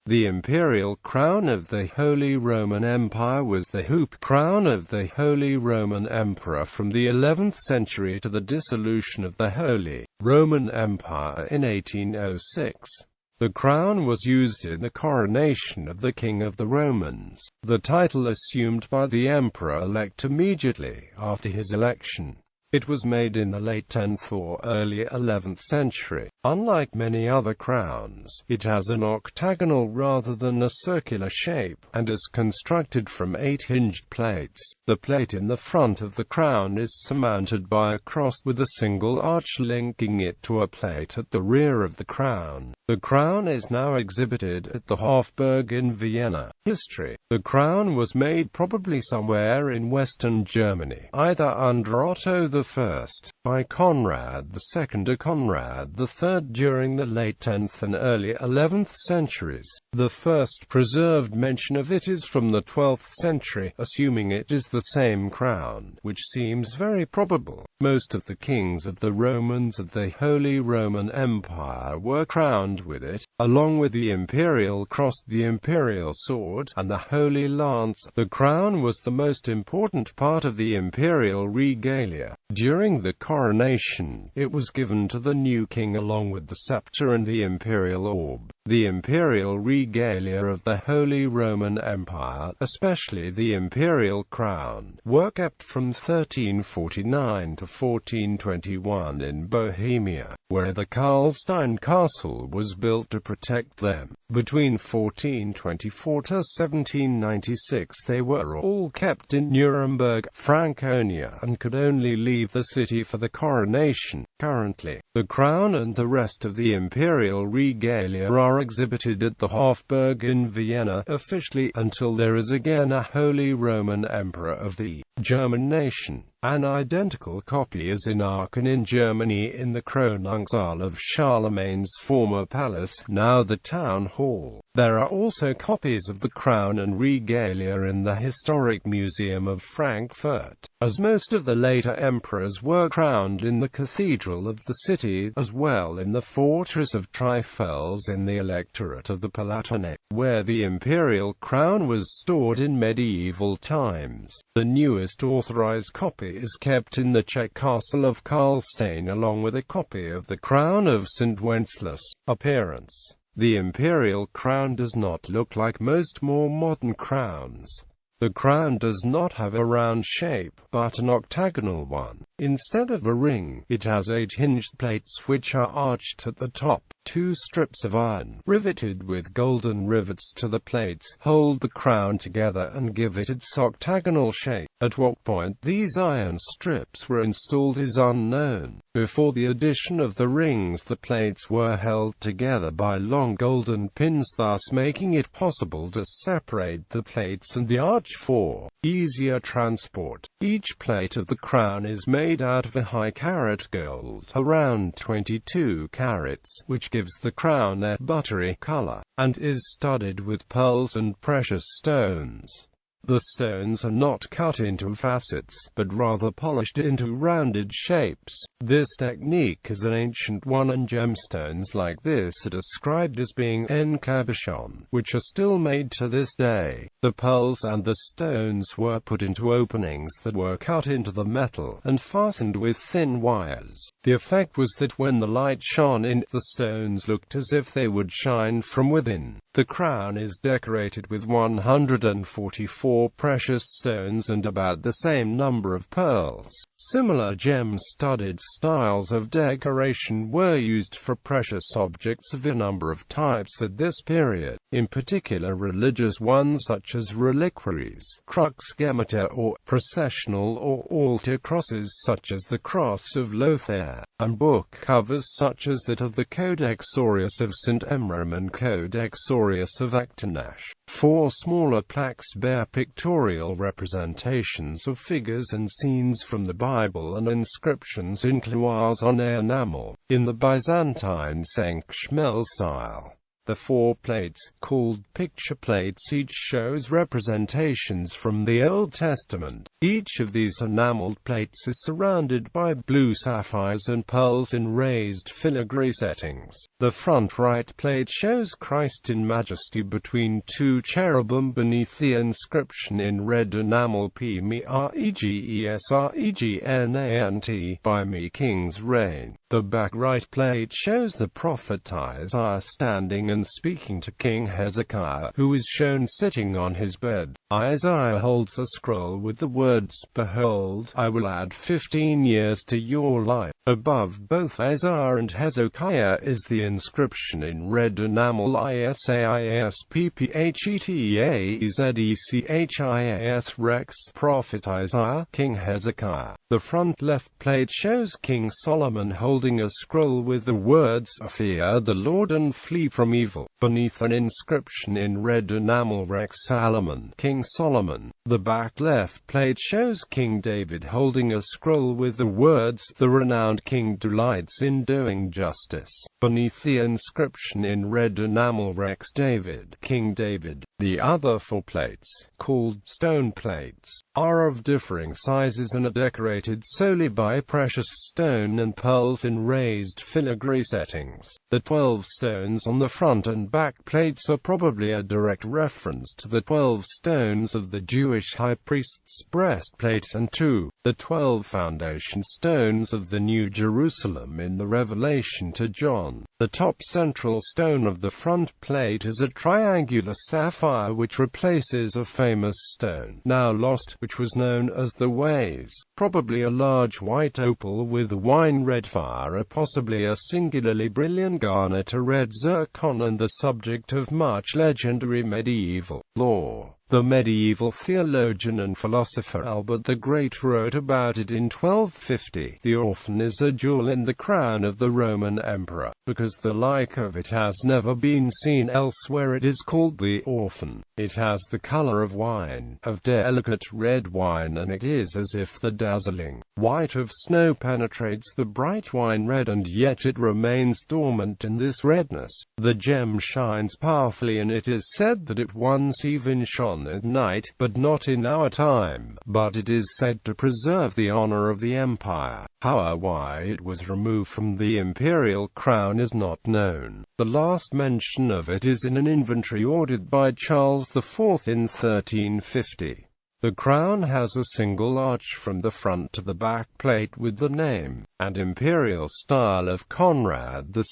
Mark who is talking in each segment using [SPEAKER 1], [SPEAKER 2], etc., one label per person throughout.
[SPEAKER 1] The imperial crown of the Holy Roman Empire was the hoop crown of the Holy Roman Emperor from the 11th century to the dissolution of the Holy Roman Empire in 1806. The crown was used in the coronation of the King of the Romans, the title assumed by the emperor-elect immediately after his election. It was made in the late 10th or early 11th century. Unlike many other crowns, it has an octagonal rather than a circular shape, and is constructed from 8 hinged plates. The plate in the front of the crown is surmounted by a cross with a single arch linking it to a plate at the rear of the crown. The crown is now exhibited at the Hofburg in Vienna. History. The crown was made probably somewhere in western Germany, either under Otto I, by Conrad II or Conrad III during the late 10th and early 11th centuries. The first preserved mention of it is from the 12th century, assuming it is the same crown, which seems very probable. Most of the kings of the Romans of the Holy Roman Empire were crowned with it, along with the imperial cross, the imperial sword, and the holy lance. The crown was the most important part of the imperial regalia. During the coronation, it was given to the new king along with the scepter and the imperial orb. The imperial regalia of the Holy Roman Empire, especially the imperial crown, were kept from 1349 to 1421 in Bohemia, where the Karlstein castle was built to protect them. Between 1424 to 1796 they were all kept in Nuremberg, Franconia, and could only leave the city for the coronation. Currently, the crown and the rest of the imperial regalia are exhibited at the Hofburg in Vienna, officially, until there is again a Holy Roman Emperor of the German nation. An identical copy is in Aachen in Germany in the Krönungssaal of Charlemagne's former palace, now the town hall. There are also copies of the crown and regalia in the Historic Museum of Frankfurt. As most of the later emperors were crowned in the cathedral of the city, as well in the fortress of Trifels in the electorate of the Palatinate, where the imperial crown was stored in medieval times. The newest authorized copy is kept in the Czech castle of Karlstein along with a copy of the crown of St. Wenceslas. Appearance. The imperial crown does not look like most more modern crowns. The crown does not have a round shape, but an octagonal one. Instead of a ring, it has 8 hinged plates which are arched at the top. 2 strips of iron, riveted with golden rivets to the plates, hold the crown together and give it its octagonal shape. At what point these iron strips were installed is unknown. Before the addition of the rings, the plates were held together by long golden pins, thus making it possible to separate the plates and the arch for easier transport. Each plate of the crown is made out of a high-carat gold, around 22 carats, which gives the crown a buttery color, and is studded with pearls and precious stones. The stones are not cut into facets, but rather polished into rounded shapes. This technique is an ancient one, and gemstones like this are described as being encabochon, which are still made to this day. The pearls and the stones were put into openings that were cut into the metal, and fastened with thin wires. The effect was that when the light shone in, the stones looked as if they would shine from within. The crown is decorated with 144 precious stones and about the same number of pearls. Similar gem-studded styles of decoration were used for precious objects of a number of types at this period, in particular religious ones such as reliquaries, crux gemata, or processional or altar crosses such as the Cross of Lothair, and book covers such as that of the Codex Aureus of St. Emrem and Codex Aureus of Actinash. 4 smaller plaques bear pictorial representations of figures and scenes from the Bible and inscriptions in cloisonné enamel, in the Byzantine Cinq Chmel style. The 4 plates, called picture plates, each shows representations from the Old Testament. Each of these enameled plates is surrounded by blue sapphires and pearls in raised filigree settings. The front right plate shows Christ in majesty between 2 cherubim beneath the inscription in red enamel P me regesregent, by me King's reign. The back right plate shows the prophet Isaiah standing and speaking to King Hezekiah, who is shown sitting on his bed. Isaiah holds a scroll with the words, "Behold, I will add 15 years to your life." Above both Isaiah and Hezekiah is the inscription in red enamel ISAISPPHETAZECHIAS Rex, Prophet Isaiah, King Hezekiah. The front left plate shows King Solomon holding a scroll with the words, "Fear the Lord and flee from evil," beneath an inscription in red enamel Rex Solomon, King Solomon. The back left plate shows King David holding a scroll with the words, "The renowned King delights in doing justice," beneath the inscription in red enamel Rex David, King David. The other 4 plates, called stone plates, are of differing sizes and are decorated solely by precious stone and pearls in raised filigree settings. The 12 stones on the front and back plates are probably a direct reference to the 12 stones of the Jewish high priest's breastplate and to the 12 foundation stones of the New Jerusalem in the Revelation to John. The top central stone of the front plate is a triangular sapphire which replaces a famous stone, now lost, which was known as the Ways. Probably a large white opal with a wine-red fire, or possibly a singularly brilliant garnet, a red zircon, and the subject of much legendary medieval lore. The medieval theologian and philosopher Albert the Great wrote about it in 1250. The orphan is a jewel in the crown of the Roman emperor. Because the like of it has never been seen elsewhere, it is called the orphan. It has the color of wine, of delicate red wine, and it is as if the dazzling white of snow penetrates the bright wine red, and yet it remains dormant in this redness. The gem shines powerfully, and it is said that it once even shone at night, but not in our time. But it is said to preserve the honor of the empire. How or why it was removed from the imperial crown is not known. The last mention of it is in an inventory ordered by Charles IV in 1350. The crown has a single arch from the front to the back plate with the name and imperial style of Conrad II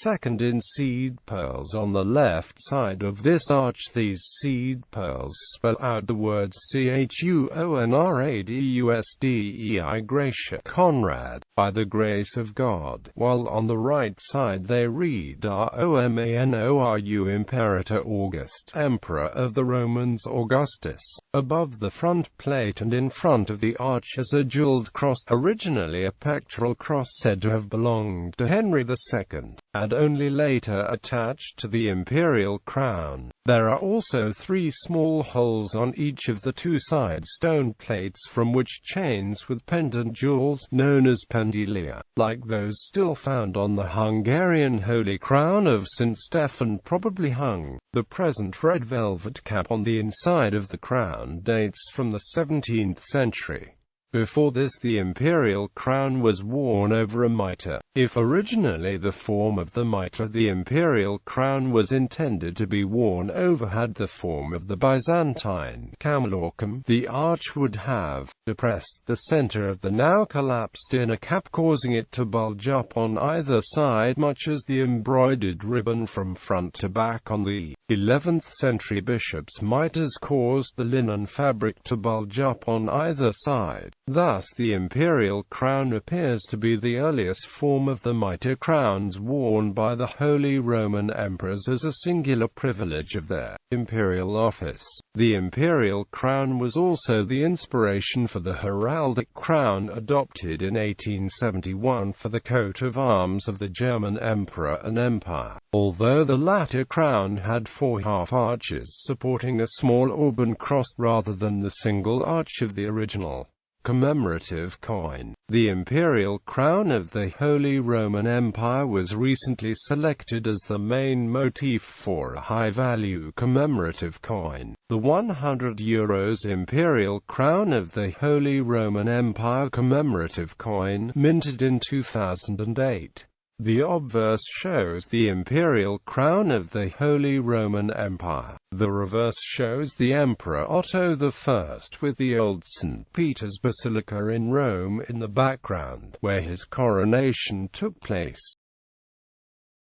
[SPEAKER 1] in seed pearls on the left side of this arch. These seed pearls spell out the words CHUONRADUSDEI Gracia Conrad, by the grace of God, while on the right side they read ROMANORU Imperator August, Emperor of the Romans Augustus. Above the front plate and in front of the arch is a jeweled cross, originally a pectoral cross said to have belonged to Henry II, and only later attached to the imperial crown. There are also 3 small holes on each of the 2 side stone plates from which chains with pendant jewels, known as pendilia, like those still found on the Hungarian Holy Crown of St. Stephen, probably hung. The present red velvet cap on the inside of the crown dates from the 17th century. Before this, the imperial crown was worn over a mitre. If originally the form of the mitre the imperial crown was intended to be worn over had the form of the Byzantine camelorchum, the arch would have depressed the center of the now collapsed inner cap, causing it to bulge up on either side, much as the embroidered ribbon from front to back on the 11th century bishop's mitres caused the linen fabric to bulge up on either side. Thus the imperial crown appears to be the earliest form of the mitre crowns worn by the Holy Roman Emperors as a singular privilege of their imperial office. The imperial crown was also the inspiration for the heraldic crown adopted in 1871 for the coat of arms of the German Emperor and Empire, although the latter crown had 4 half-arches supporting a small auburn cross rather than the single arch of the original. commemorative coin. The Imperial Crown of the Holy Roman Empire was recently selected as the main motif for a high-value commemorative coin. The €100 Imperial Crown of the Holy Roman Empire commemorative coin, minted in 2008. The obverse shows the Imperial Crown of the Holy Roman Empire. The reverse shows the Emperor Otto I with the old St. Peter's Basilica in Rome in the background, where his coronation took place.